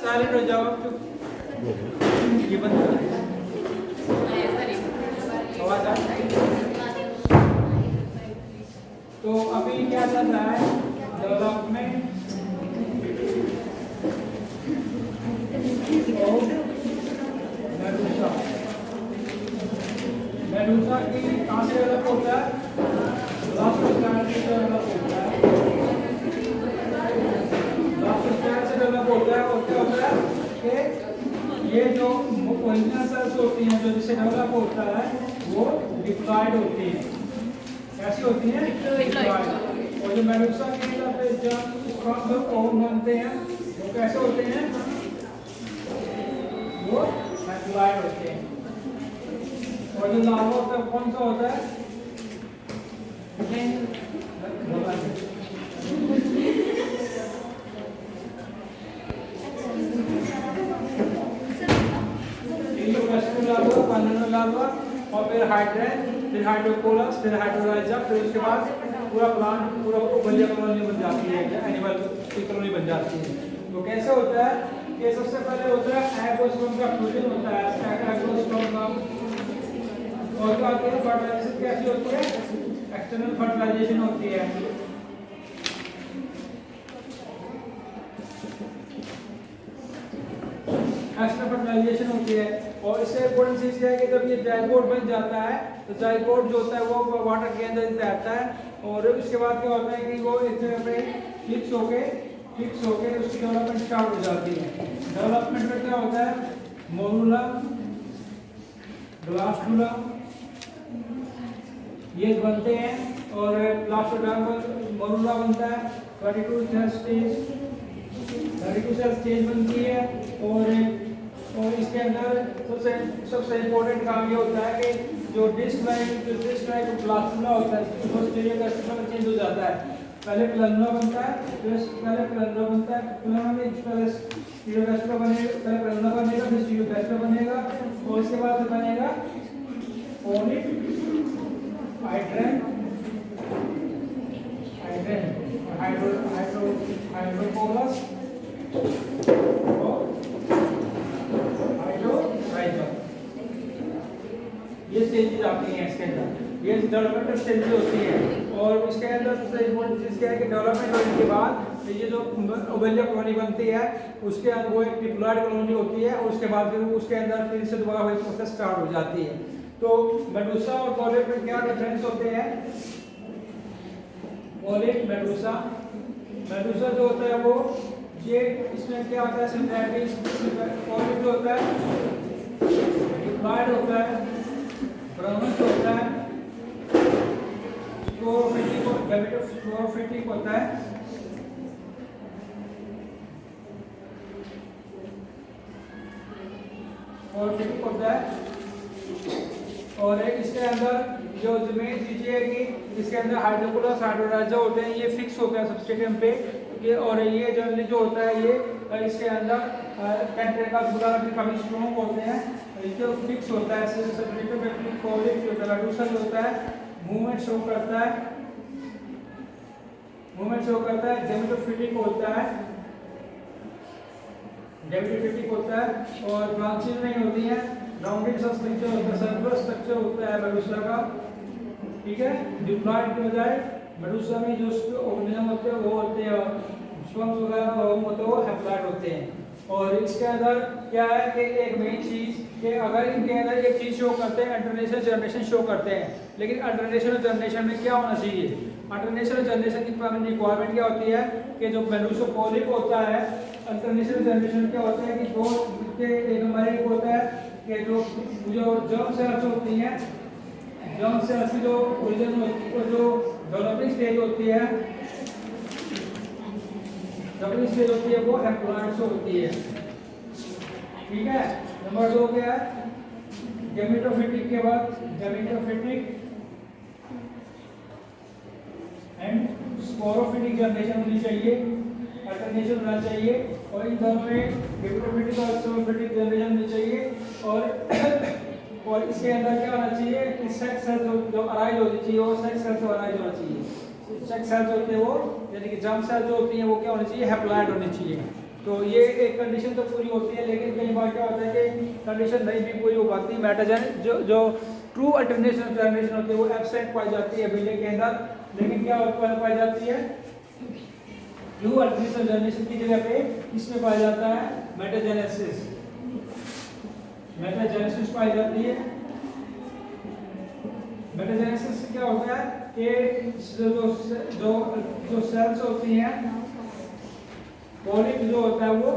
Silent हो जाओ, चुप। ये बंद कर। आवाज आ रही है? तो अभी क्या चल रहा है? Development Medusa. मेडूसा की कहाँ से डेवलप होता है? लास्ट स्टैंड से डेवलप होता है। लास्ट स्टैंड से डेवलप होता है और क्या होता है कि ये जो ओरिजिनल सेल्स होती हैं जो जिससे डेवलप होता है वो डिप्लॉयड होती हैं। कैसी होती हैं? डिप्लॉयड। और जो मेडूसा के अंदर जब ओवन बनते हैं वो कैसे होते हैं? वो हैप्लॉयड होते हैं। और जो लार्वा होता है कौन सा होता है? लार्वा और फिर हाइड्रेन, फिर हाइड्रोकोलस, फिर हाइड्रोलाइजा, फिर उसके बाद पूरा प्लांट पूरा बलिया कॉलोनी बन जाती है, एनिमल की कॉलोनी बन जाती है। तो कैसे होता है कि सबसे पहले होता है एगोस्पर्म का फ्यूजन होता है, एगोस्पर्म का। और क्या होती है? फर्टिलाइजेशन कैसी होती है? एक्सटर्नल फर्टिलाइजेशन होती है। एक्सटर्नल फर्टिलाइजेशन होती है। और इससे इम्पोर्टेंट चीज क्या है कि जब ये जाइगोट बन जाता है तो जाइगोट जो होता है वो वाटर के अंदर रहता है और उसके बाद क्या होता है कि वो इस जगह पे फिक्स होके उसकी डेवलपमेंट स्टार्ट हो जाती है। डेवलपमेंट में क्या होता है? मोरूला, ब्लास्टुला ये बनते हैं और ब्लास्टुला मोरूला बनता है। 32 सेल स्टेज बनती है और इसके अंदर सबसे इम्पोर्टेंट काम ये होता है कि जो डिस्क लाइक ब्लास्टुला होता है उसको स्टेज का चेंज हो जाता है। पहले प्लाज्मा बनता है, फिर प्लाज्मा बनता है, प्लाज्मा में पहले स्टीरियोप्लाज्मा बनेगा, पहले प्लाज्मा बनेगा, फिर स्टीरियोप्लाज्मा बनेगा और उसके बाद बनेगा ओनिक हाइड्रेन हाइड्रोकोलस और हाइड्रोलाइजा। ये स्टेजेस आती हैं इसके अंदर, ये डेवलपमेंट स्टेजेस होती हैं। और इसके अंदर सबसे इम्पोर्टेंट चीज़ क्या है कि डेवलपमेंट होने के बाद ये जो ओवेलिया कॉलोनी बनती है उसके अंदर वो एक डिप्लॉयड कॉलोनी होती है और उसके बाद फिर उसके अंदर फिर से दोबारा वही प्रोसेस स्टार्ट हो जाती है। तो मेडूसा और पॉलिप में क्या डिफरेंस होते हैं? पॉलिप मेडूसा जो होता है वो ये इसमें क्या होता है? सिंथेटिक। पॉलिप जो होता है डिप्लॉयड होता है, ब्राउनिश होता है, क्लोरोफिटिक होता है। क्लोरोफिटिक होता है और एक इसके अंदर जो मेन चीज है कि इसके अंदर हाइड्रोकोलस हाइड्रोलाइजा होते हैं, ये फिक्स होता है सबस्ट्रेटम पे ये। और ये जनरली जो होता है ये इसके अंदर टेंट्रिकल्स वगैरह भी काफी स्ट्रॉन्ग होते हैं, जो फिक्स होता है सबस्ट्रेटम पे। पॉलिप जो मेडूसा जो होता है मूवमेंट शो करता है, गेमेटोफिटिक होता है, और ब्रांचेस नहीं होती हैं, राउंडेड स्ट्रक्चर होता है, सर्कुलर स्ट्रक्चर होता है मेडूसा का। ठीक है, डिप्लॉयड के बजाय मेडूसा में जो ऑर्गेनिज्म होते हैं वो होते हैं स्पर्म वगैरह होते हैं वो हैप्लॉयड होते हैं। और इसके अंदर क्या है कि एक मेन चीज कि अगर इनके अंदर एक चीज शो करते हैं अल्टरनेशन जनरेशन शो करते हैं, लेकिन अल्टरनेशन जनरेशन में क्या होना चाहिए? अल्टरनेशन जनरेशन की रिक्वायरमेंट क्या होती है कि जो मेडूसा पॉलिप होता है अल्टरनेशन जनरेशन क्या होता है कि दो एक हमारे एक होता है कि जो जर्म सेल्स होती हैं, जर्म सेल्स की जो ओरिजिन जो डेवलपिंग स्टेज होती है वो हैप्लॉयड होती है। ठीक है, नंबर 2 क्या है? गेमेटोफिटिक के बाद गेमेटोफिटिक एंड स्पोरोफिटिक जनरेशन होनी चाहिए, अल्टरनेशन होना चाहिए और इन दोनों में गेमेटोफिटिक और स्पोरोफिटिक जनरेशन होनी चाहिए। और इसके अंदर क्या होना चाहिए कि सेक्स सेल्स जो अराइज होनी चाहिए वो सेक्स सेल्स अराइज होना चाहिए। सेक्स सेल्स होते हैं वो यानी कि जर्म सेल्स जो होती हैं वो क्या होनी चाहिए? हैप्लॉयड होनी चाहिए। तो ये एक कंडीशन तो पूरी होती है, लेकिन कई बार क्या होता है कि कंडीशन नहीं भी पूरी हो पाती, मेटाजेनेसिस जो ट्रू अल्टरनेशन जनरेशन होती है वो एब्सेंट पाई जाती है बिल्डिंग के अंदर, लेकिन क्या पाई जाती है ट्रू अल्टरनेशन जनरेशन की जगह पे किसमें पाया जाता है मेटाजेनेसिस, मेटाजेनेसिस पाई जाती है। मेटाजेनेसिस से क्या होता है कि जो सेल्स होती हैं, पॉलिप जो होता है वो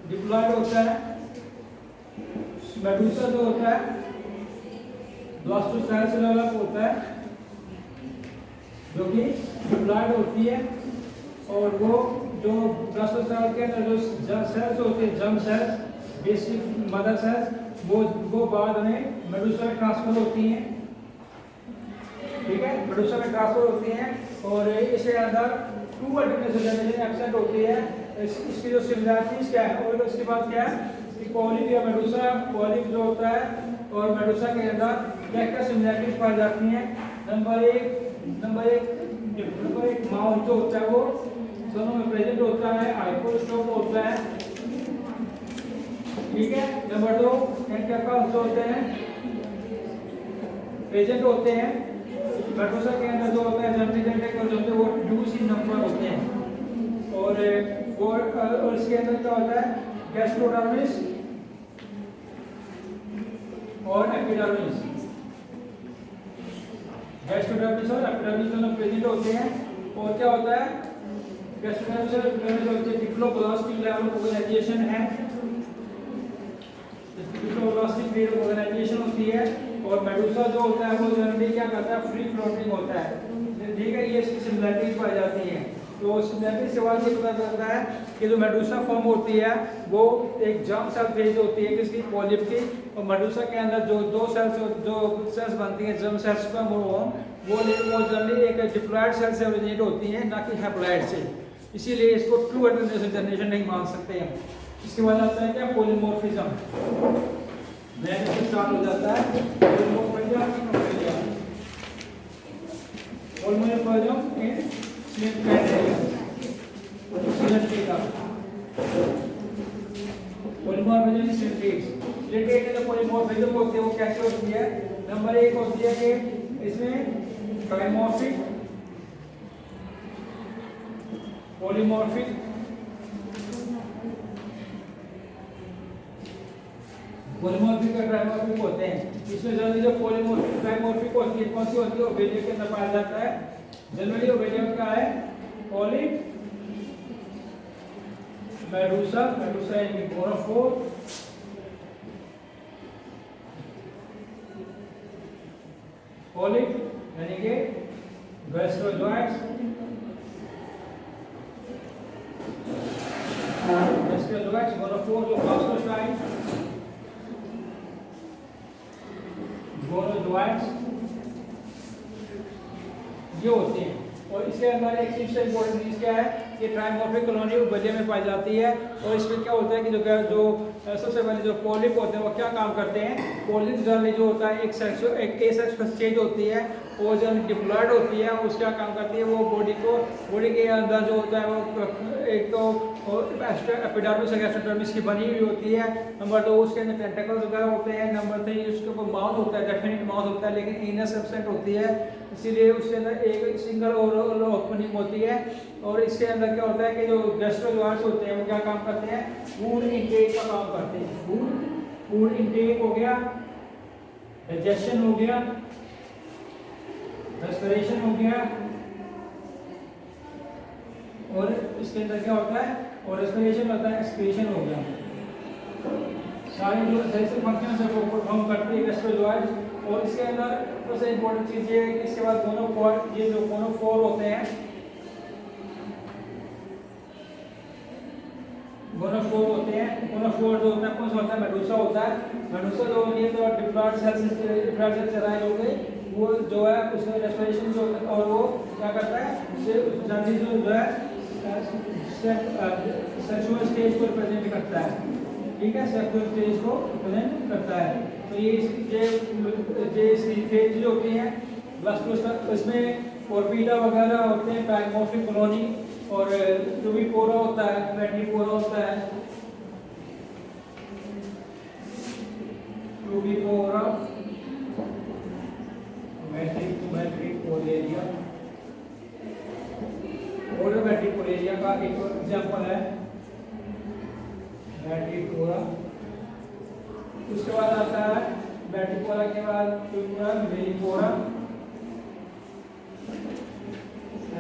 डिप्लॉयड होता है, मेडुसा जो होता है ब्लास्टोसेल से डेवलप होता है जो कि डिप्लॉयड होती है, और वो जो ब्लास्टोसेल के अंदर जो सेल्स होते हैं germ cells, basic mother cells, वो बाद में मेडुसा में ट्रांसफर होती हैं, ठीक है, मेडुसा में ट्रांसफर होती हैं, और इसके अंदर टू अल्टरनेशन जनरेशन एब्सेंट होती है। इसकी जो सिमिलरिटीज क्या है, और इसके बाद क्या है कि पॉलिप या मेडुसा, पॉलिप जो होता है और मेडुसा के अंदर क्या क्या सिमिलरिटीज पाई जाती हैं। नंबर एक माउथ जो होता है वो दोनों में प्रेजेंट होता है, हाइपोस्टोम होता है, ठीक है। नंबर 2 टेंटेकल्स जो होते हैं प्रेजेंट होते हैं, मेडुसा के अंदर जो होता है जनरली टेंटेकल जो होते हैं वो रिड्यूस इन नंबर होते हैं, और इसके अंदर क्या होता है गैस्ट्रोडर्मिस और एपिडर्मिस, गैस्ट्रोडर्मिस और एपिडर्मिस दोनों प्रेजेंट होते हैं। और क्या होता है गैस्ट्रोडर्मिस और एपिडर्मिस होते हैं डिप्लोब्लास्टिक लेवल ऑर्गेनाइजेशन है, डिप्लोब्लास्टिक लेवल ऑर्गेनाइजेशन होती है, और मेडुसा जो होता है वो जनरली क्या करता है फ्री फ्लोटिंग होता है, ठीक है। ये इसकी सिमिलरिटीज पाई जाती हैं। तो सिमिलरिटीज के बाद ये पता चलता है कि जो मेडुसा फॉर्म होती है वो एक जर्म सेल फेज होती है किसकी पॉलिप की, और मेडुसा के अंदर जो दो सेल्स बनती हैं जर्म सेल्स का वो जनरली एक डिप्लॉयड सेल से ओरिजिनेट होती हैं, ना कि हैप्लॉयड से, इसीलिए इसको ट्रू अल्टरनेशन जनरेशन नहीं मान सकते हैं। इसके बाद आता है क्या पॉलीमॉर्फिज्म, नेक्स्ट स्टार्ट हो जाता है पॉलीमॉर्फिज्म इन स्लिप पॉलीमॉर्फिज्म इन स्लिप जो पॉलीमॉर्फिज्म होती है वो कैसे होती है। नंबर 1 होती है कि इसमें ट्राइमॉर्फिक, पॉलीमॉर्फिक, पॉलीमॉर्फिक और ट्राइमॉर्फिक होते हैं। इसमें जनरली जो पॉलीमॉर्फिक ट्राइमॉर्फिक होती है कौन सी होती है, ओवेलिया के अंदर पाया जाता है। जनरली ओवेलिया का है पॉलिप, मेडुसा, मेडुसा यानी गोनोफोर, पॉलिप यानी कि गैस्ट्रोजोइड्स, गैस्ट्रोजोइड्स, गोनोफोर जो ब्लास्टोसाइड, गोनोजोइड्स ये होते हैं। और इसके अंदर एक सबसे इम्पोर्टेंट चीज़ क्या है कि ट्राइमॉर्फिक कॉलोनी ओवेलिया में पाई जाती है, और इसमें क्या होता है कि जो सबसे पहले जो पॉलिप होते हैं वो क्या काम करते हैं। पॉलिप जनरली जो होता है एक एसेक्सुअल स्टेज होती है, वो जब डिप्लॉयड होती है वो क्या काम करती है, वो बॉडी के अंदर जो होता है वो एक तो एपिडर्मिस और एक्सोडर्मिस की बनी हुई होती है। नंबर 2 उसके अंदर टेंटेकल्स वगैरह होते हैं। नंबर 3 उसके ऊपर माउथ होता है, डेफिनेट माउथ होता है, लेकिन एनस एब्सेंट होती है, इसीलिए उसके अंदर एक सिंगल ओपनिंग होती है। और इसके अंदर क्या होता है कि जो गैस्ट्रोजोइड्स होते हैं वो क्या काम करते हैं, फूड इनटेक का काम करते हैं। फूड इनटेक हो गया, डाइजेशन हो गया, रेस्पिरेशन हो गया, और इसके अंदर क्या होता है और रेस्पिरेशन होता है, एक्सपिरेशन हो गया। सारे जो जैसे फंक्शन है वो परफॉर्म करते हैं गैस्ट्रोजोइड्स। और इसके अंदर सबसे इम्पोर्टेंट चीज़ ये है कि इसके बाद गोनोफोर, ये जो गोनोफोर होते हैं, गोनोफोर होते हैं, गोनोफोर जो होता है कौन सा होता है, मेडुसा होता है। मेडुसा जो होती है तो डिप्लॉयड सेल्स चराई हो गई, वो जो है उसमें रेस्पिरेशन जो और वो क्या करता है उससे जल्दी जो है सेक्सुअल स्टेज को रिप्रेजेंट करता है, ठीक है, सेक्सुअल स्टेज को रिप्रेजेंट करता है। तो ये इसकी फेज जो होती है ब्लास्टोसेल, इसमें ऑर्बिटा वगैरह होते हैं, ट्राइमॉर्फिक कॉलोनी और जो भी पोरा होता है, बैटरी पोरा होता है, जो भी पोरा बैटरी पोर एरिया और बैटरी पोर एरिया का एक एग्जांपल है बैटरी पोरा। उसके बाद आता है बैटरी पोरा के बाद मेरी पोरा,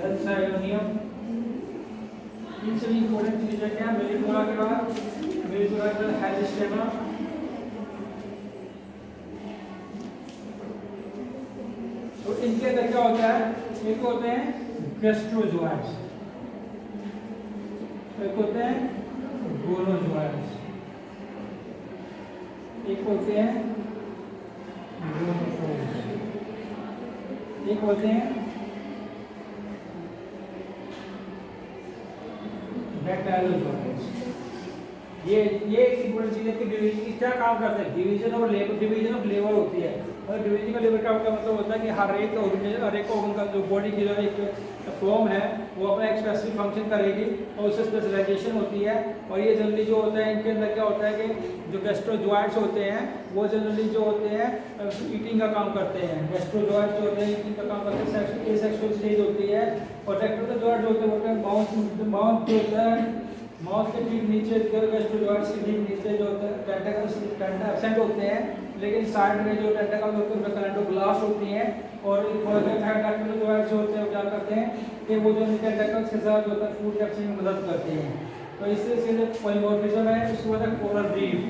एल्सायोनियम। इन सभी इंपॉर्टेंट चीजें क्या है मेरी पोरा के बाद? मेरी पोरा के बाद हेलिस्टेमा, तो इनके अंदर क्या होता है? एक होते हैं गैस्ट्रोजोइड्स, एक होते हैं गोनोजोइड्स, एक होते हैं गोनोफोर्स, एक होते हैं बैक्टीरियोजोइड्स। ये एक इंपॉर्टेंट चीज है कि डिवीजन क्या काम करते हैं? डिवीजन और लेबर, डिवीजन ऑफ लेबर होती है। और डिवीजन ऑफ लेबर का मतलब होता है कि हर एक ऑर्गन का जो बॉडी की जो एक फॉर्म है वो अपना एक स्पेसिफिक फंक्शन करेगी और उससे स्पेशलाइजेशन होती है। और ये जनरली जो होता है इनके अंदर क्या होता है कि जो गैस्ट्रोजोइड्स होते हैं वो जनरली जो होते हैं ईटिंग का काम करते हैं। गैस्ट्रोजोइड्स जो होते हैं ईटिंग का काम करते हैं, एसेक्सुअल स्टेज होती है। और रेक्टोजोइड्स जो होते हैं माउथ जो होता है, माउथ के ठीक नीचे गैस्ट्रोजोइड्स के ठीक नीचे जो होते हैं टेंटाकल्स एब्सेंट होते हैं, लेकिन साइड में जो टेंटाकल्स होते हैं कैलेंडोब्लास्ट होती हैं। और गैस्ट्रोजोइड्स जो होते हैं क्या करते हैं कि वो जो टेंटाकल्स के साथ जो होता है फूड कैप्चरिंग में मदद करते हैं। तो इससे जो पॉलीमॉर्फिज्म है उसके बाद कोरल रीफ।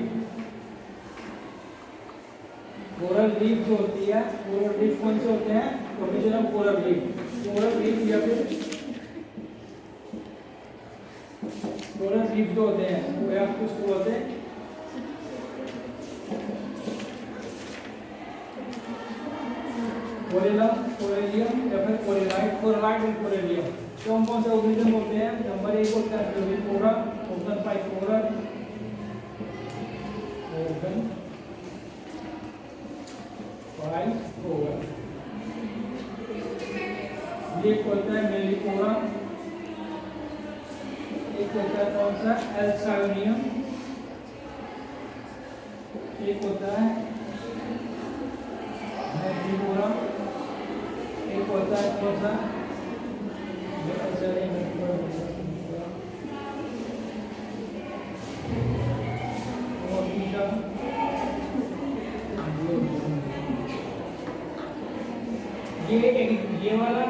कोरल रीफ जो होती है, कोरल रीफ कौन से होते हैं? Provision of coral reef, coral reef या फिर कोरल रीफ जो होते हैं वो आपको उसको बोलते हैं कोरेलम, कोरेलियम या फिर कोरेलाइट, कोरेलाइट और कोरेलियम। तो हम कौन से ऑर्गेनिज्म होते हैं? नंबर 1 होता है ओविपोरा, ओपन पाइपोरा, ओपन पाइपोरा। ये होता है मेलिपोरा, एक होता है कौन सा? एल्सायोनियम, एक होता है मेलिपोरा, एक होता है कौन सा? ये वाला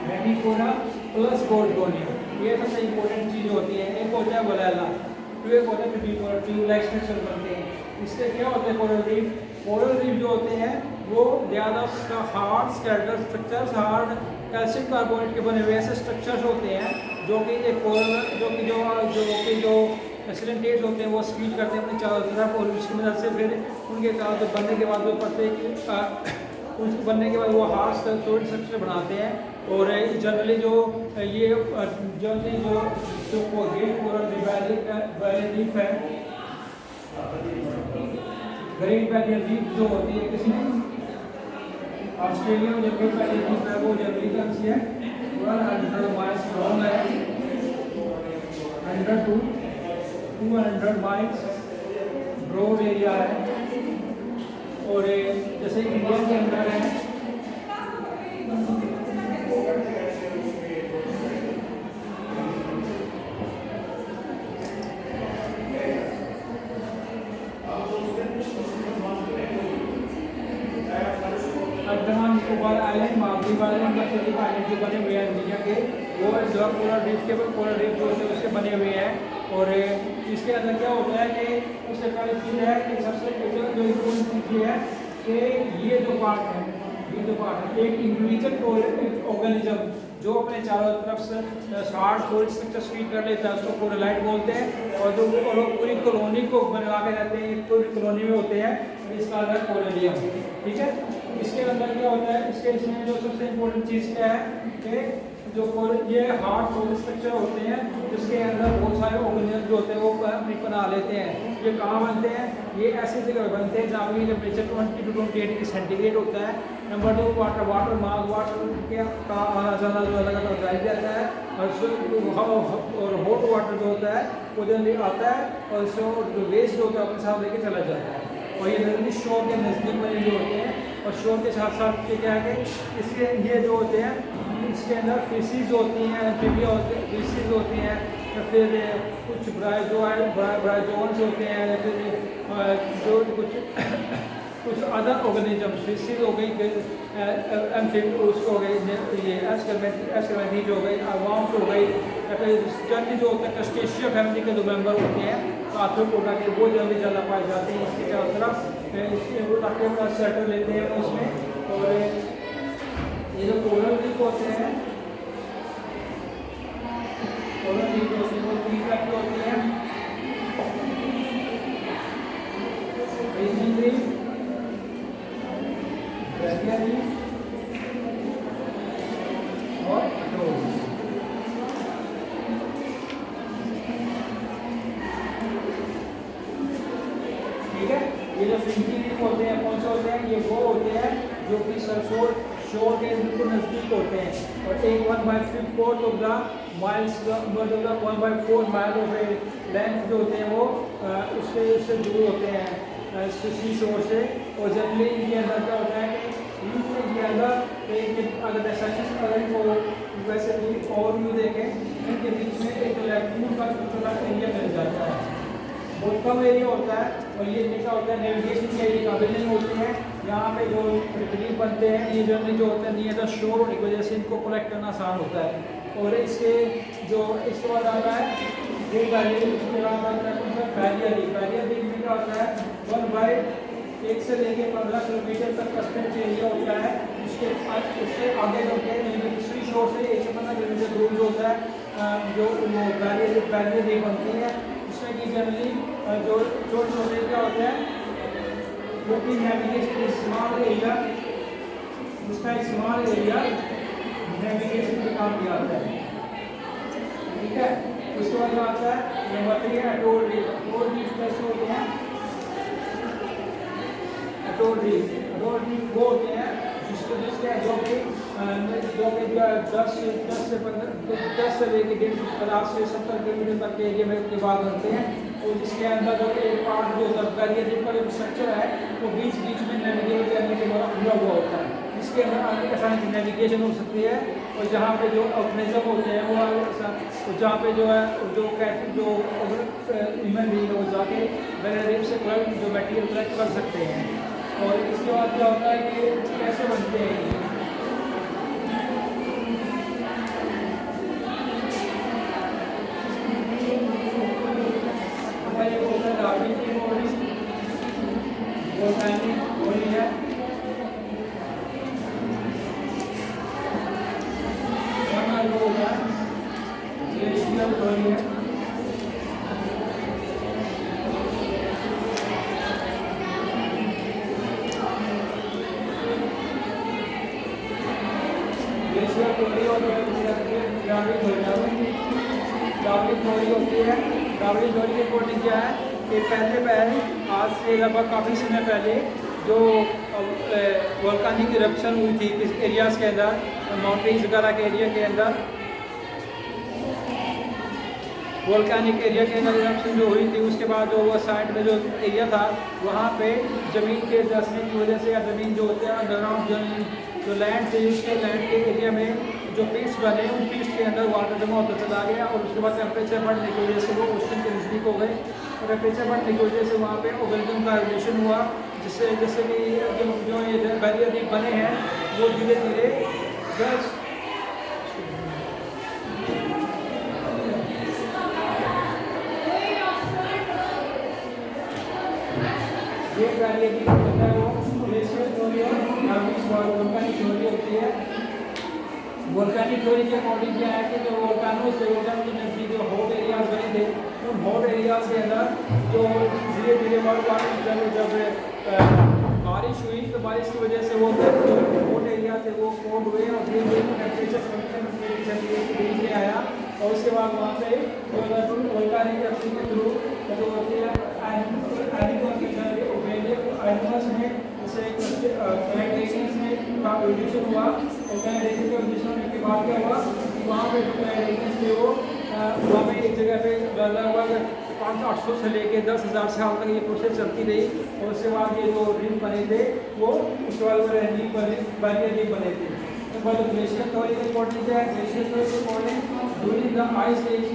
मेलिपोरा प्लस गोल्डोनियम, ये सबसे इंपॉर्टेंट चीज होती है। एक होता है वोलेला, तो एक होता है ट्यूबुलर, ट्यूबलाइक स्ट्रक्चर बनते हैं। इससे क्या होता है? कोरल रीफ, कोरल रीफ जो होते हैं वो ज्यादा hard skeletal structures, hard calcium carbonate के बने हुए ऐसे स्ट्रक्चर्स होते हैं जो कि एक कोरल जो एसिडेंटेट्स होते हैं वो स्क्वीज करते हैं अपने चारों तरफ, और उसकी मदद से फिर उनके चारों बनने के बाद वो पत्ते उसके बनने के बाद वो हार्ड सॉलिड स्ट्रक्चर बनाते हैं। और जनरली जो ये जो कोरल रीफ है, ग्रेट बैरियर रीफ जो होती है किसी ऑस्ट्रेलिया में जो ग्रेट बैरियर रीफ है वो जनरली कौन सी है? 100 माइल्स लॉन्ग है, 100 to 200 माइल्स ब्रॉड एरिया है। और जैसे इंडिया के अंदर है Andaman Nicobar island, Maldives island, Lakshadweep island जो बने हुए हैं इंडिया के, वो जो कोरल रीफ जो होते हैं उसके बने हुए हैं। और इसके अंदर क्या होता है कि उससे पहले चीज़ है कि सबसे जो इम्पोर्टेंट चीज़ है कि ये जो पार्ट है एक इंडिविजुअल ऑर्गेनिज्म जो अपने चारों तरफ से हार्ड सॉलिड स्ट्रक्चर स्वीट कर लेता है उसको कोरलाइट बोलते हैं। और जो वो लोग पूरी कॉलोनी को बना के रहते हैं, पूरी कॉलोनी में होते हैं, इसका अंदर कोरेलियम। ठीक है, इसके अंदर क्या होता है? इसमें जो सबसे इम्पोर्टेंट चीज़ क्या है कि ये हार्ड सोलिड स्ट्रक्चर होते हैं जिसके अंदर बहुत सारे ऑर्गेनिज्म जो होते हैं वो बना लेते हैं। ये कहाँ बनते हैं? ये ऐसी जगह बनते हैं जहाँ पर टेम्परेचर 20 to 28 डिग्री सेंटीग्रेड होता है। नंबर 2, वाटर मार्ग वाटर के का आना जाना जो लगातार जारी रहता है, और हॉट वाटर जो होता है वो जल्दी आता है और जो वेस्ट जो होता है अपने साथ लेके चला जाता है। और ये नजदीक शोर के नज़दीक बने जो होते हैं, और शोर के साथ साथ क्या है कि इसके ये जो होते हैं इसके अंदर फिशीज होती हैं, एम्फीबिया होते हैं, फिशीज होती हैं, या फिर कुछ ब्रायोजोन्स होते हैं, या फिर जो कुछ अदर ऑर्गेनिज्म फिशीज हो गई, उसको हो गई, ये एस्कर्मेटीज हो गई, वार्म्स हो गई, या फिर जनरली जो होता है क्रस्टेशिया फैमिली के जो मेंबर होते हैं आर्थ्रोपोडा के, वो जल्दी ज़्यादा पाए जाते हैं इसके चारों तरफ। इसके ताकि अपना सेटल लेते हैं उसमें। और ये जो कोरल रीफ होते हैं, कोरल रीफ होते हैं वो 3 टाइप के होते हैं, बेसिन रीफ, बैरियर रीफ और अटोल। ठीक है, ये जो फ्रिंजी रीफ होते हैं कौन से होते हैं? ये वो होते हैं जो कि शोर के बिल्कुल नज़दीक होते हैं, और एक 1/4 of the miles 1/4 mile of length जो होते हैं वो उससे दूर होते हैं सी शोर से। और जनरली इनके अंदर क्या होता है कि इनके अंदर अगर इनको वैसे और व्यू देखें, इनके बीच में एक लैगून का छोटा एरिया मिल जाता है, बहुत कम एरिया होता है। और ये क्या होता है, नेविगेशन के एरिया काबिल नहीं होते हैं। यहाँ पे जो रिलीफ बनते हैं ये जनरली जो होते हैं नियर द शोर होने की वजह से इनको कलेक्ट करना आसान होता है। और इसके बाद आता है बैरियर रीफ में क्या होता है 1/1 से लेके 15 किलोमीटर तक का स्ट्रेच एरिया होता है। उससे आगे जो दूसरी शोर से 1 से 15 किलोमीटर दूर जो होता है जो बैरियर रीफ बनती है, उसमें कि जनरली जो छोटे क्या होते हैं वो कि नेविगेशन स्मॉल एरिया, उसका स्मॉल एरिया नेविगेशन के काम किया जाता है। ठीक है, उसके बाद आता है number 3 atoll reef. Atoll reef कैसे होते हैं? अटोल रीफ वो होते हैं जिसके जो कि 10 से लेकर 50 से 70 किलोमीटर तक के एरिया में के बाद बनते हैं, और जिसके अंदर जो एक पार्ट जो बैरियर रीफ का जो स्ट्रक्चर है वो बीच में नेविगेट करने के बाद खुला हुआ होता है, जिसके अंदर आगे आसानी से नेविगेशन हो सकती है। और जहाँ पे जो ऑर्गेनिज्म होते हैं वो जहाँ पे जो है जो ह्यूमन बीइंग है वो जाके बैरियर रीफ से जो मटेरियल कलेक्ट कर सकते हैं। और इसके बाद क्या होता है कि कैसे बनते हैं बॉडी है, ग्लेशियर बॉडी है, ग्लेशियर बॉडी और ग्राविड बॉडी होती है। ग्राविड बॉडी के अकॉर्डिंग क्या है कि पहले आज से लगभग काफ़ी समय पहले जो वोल्कानिक इरप्शन हुई थी इस एरियाज़ के अंदर, माउंटेन्स वगैरह के एरिया के अंदर, वोल्कानिक एरिया के अंदर इरप्शन जो हुई थी, उसके बाद जो वो साइड में जो एरिया था वहाँ पे ज़मीन के धंसने की वजह से, या ज़मीन जो होते हैं अंडरग्राउंड जो लैंड थे, उसके लैंड के एरिया में जो पीट्स बने, उन पीट्स के अंदर वाटर जमा होता चला गया, और उसके बाद टेम्परेचर बढ़ने की वजह से वो ओशन के नज़दीक हो गए, और टेम्परेचर बढ़ने की वजह से वहाँ पे ऑर्गेनिज्म का एवोल्यूशन हुआ, जैसे कि जो ये बैरियर रीफ बने हैं वो धीरे धीरे बस ये बैरियर रीफ होता है वो ग्लेशियर थ्योरी और वोल्कानिक थ्योरी होती है। वोल्कानिक थ्योरी के अकॉर्डिंग क्या है कि जो वोल्कानो से के नज़दीक जो हॉट एरियाज बने थे, उन हॉट एरियाज के अंदर जो धीरे धीरे जब बारिश हुई तो बारिश की वजह से वो कोल्ड एरिया थे वो कोल्ड हुए और धीरे धीरे टेम्परेचर नीचे आया और उसके बाद वहाँ पे वोल्केनिक एक्टिविटी के थ्रू जो होती है एनिमल्स में जैसे क्लाइमेटेशन में एवोल्यूशन हुआ और क्लाइमेटेशन के एवोल्यूशन होने के बाद क्या हुआ वहाँ पे क्लाइमेटेशन थे वो वहाँ पे एक जगह पे लगभग 500-800 से लेके 10,000 साल तक ये प्रोसेस चलती रही और उसके बाद ये जो रिम बने थे वो उसके बाद रीफ बने थे। तो बाद ग्लेशियर थ्योरी का इम्पोर्टेंस है। ग्लेशियर थ्योरी के according during the ice age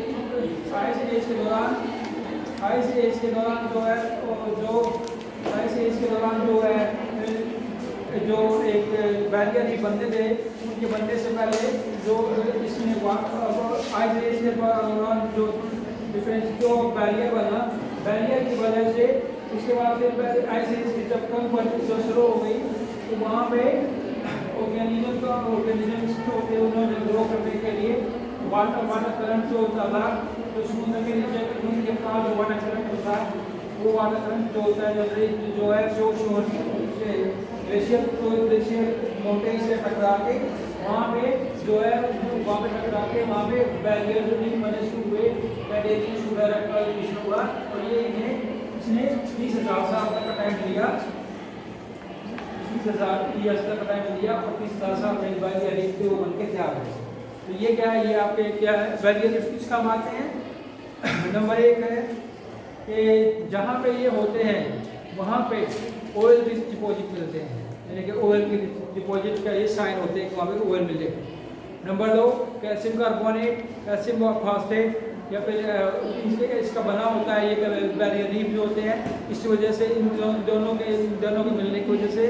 के दौरान जो है आइस एज के दौरान जो है जो एक बैरियर ही बनते थे उनके बनने से पहले जो इसमें आइस एज के दौरान जो डिफरेंस जो बैरियर बना बैरियर की वजह से उसके बाद फिर आइस एज की जब कम जो शुरू हो गई तो वहाँ पे ऑर्गेनिजम्स जो होते हैं उन्होंने ग्रो करने के लिए वाटर करंट जो होता था तो समुद्र के नीचे के पास जो वाटर करंट होता है वो वाटर करंट जो होता है जो है ग्लेशियर माउंटेन से टकरा के वहाँ पे जो है वहाँ पे टकरा के वहाँ पे बैरियर जो नहीं बने शुरू हुए बैरियर शुरू हुआ और ये इसने 30,000 साल तक का टाइम लिया 30,000 ईयर्स तक का टाइम लिया और 30,000 साल में बैरियर रीफ पे वो बन के तैयार हुए। तो ये क्या है ये आपके क्या है बैरियर रीफ किस काम आते हैं। नंबर 1 है कि जहाँ पे ये होते हैं वहाँ पे ऑयल रिच डिपॉजिट मिलते हैं यानी कि ऑयल की डिपॉजिट का ये साइन होते हैं कि वहाँ पे ऑयल मिलेगा। Number 2 calcium carbonate calcium phosphate या फिर इसका बना होता है ये बैरियर रीफ जो होते हैं। इस वजह से इन दोनों के मिलने की वजह से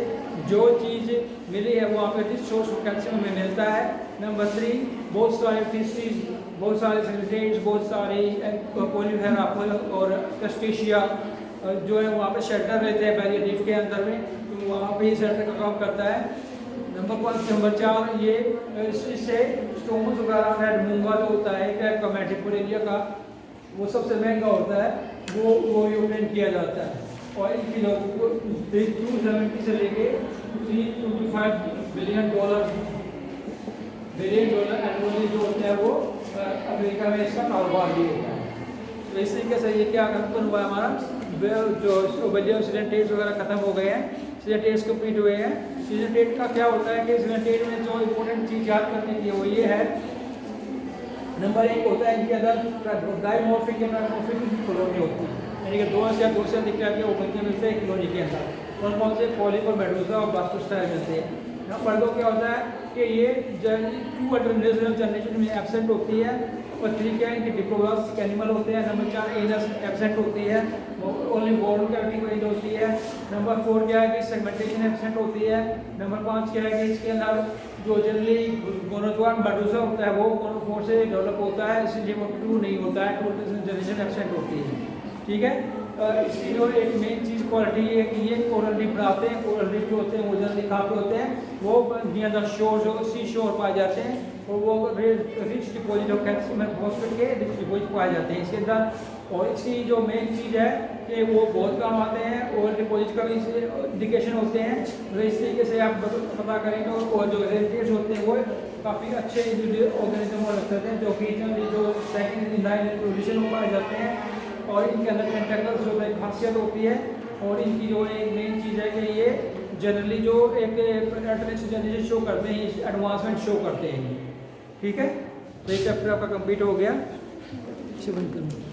जो चीज़ मिली है वहाँ पे रिच सोर्स ऑफ कैल्शियम में मिलता है। नंबर 3 बहुत सारे फिशेज बहुत सारे सेलिब्रेट्स बहुत सारे पोलिफेरा और क्रस्टेशिया जो है वहाँ पे शेल्टर रहते हैं बैरियर रीफ के अंदर में तो वहाँ पे ये शेल्टर का काम करता है। नंबर 4 ये इससे स्टोन्स वगैरह रेड मूंगा जो होता है एक मेट्रिकोल एरिया का वो सबसे महंगा होता है वो यूक्रेन किया जाता है और इनकी लोगों को 270 से लेके 325 बिलियन डॉलर एनुअली जो होते हैं वो अमेरिका में इसका कारोबार भी होता है। तो इस तरीके से ये क्या खत्म हुआ हमारा जो बलियम सिलेंटेट्स वगैरह खत्म हो गए हैं सिलेंटेट्स कंप्लीट हुए हैं। सिलेंटेट का क्या होता है कि सिलेंटेट में जो इम्पोर्टेंट चीज़ याद करने की वो ये है। नंबर 1 होता है इनके अंदर डाइमॉर्फिक या ट्राइमॉर्फिक कॉलोनी होती है यानी कि 2 से अधिक टाइप के ऑर्गेनिज्म मिलते हैं कॉलोनी के अंदर और कौन से पॉलीप और मेडूसा और ब्लास्टोस्टाइल मिलते हैं। नंबर 2 क्या होता है कि ये 2 जनरेशन में एब्सेंट होती है और 3 क्या है इनके डिप्लोब्लास्ट एनिमल होते हैं। नंबर 4 एनस एब्सेंट होती है ओनली बॉर्डर कैविटी रेंज होती है। नंबर 4 क्या है कि सेगमेंटेशन एब्सेंट होती है। नंबर 5 क्या है कि इसके अंदर जो जनरली गोनोजोआ मेडूसा होता है वो गोनोफोर से डेवलप होता है इसलिए वो 2 नहीं होता है 2 जनरेशन एब्सेंट होती है। ठीक है इसकी जो एक मेन चीज़ क्वालिटी है कि ये कोरल रीफ बनाते हैं। कोरल रीफ जो होते हैं वो जनरली कहाँ पे होते हैं वो नियर द शोर जो सी शोर पाए जाते हैं और वो rich deposit of calcium and phosphate के रिच डिपॉजिट पाए जाते हैं इसके अंदर। और इसकी जो मेन चीज़ है कि वो बहुत काम आते हैं और डिपॉजिट का भी इंडिकेशन होते हैं। तो इस तरीके से आप पता करें तो और जो रिलेटिव्स होते हैं वो काफ़ी अच्छे ऑर्गेनिज्म रखते हैं जो कि जो सेकेंड लाइन पोजिशन में पाए जाते हैं और इनके अंदर टेंटेकल्स जो एक खासियत होती है और इनकी जो एक मेन चीज़ है कि ये जनरली जो एक जनरेशन शो करते हैं एडवांसमेंट शो करते हैं। ठीक है तो ये चैप्टर आपका कंप्लीट हो गया। बंद करूँ।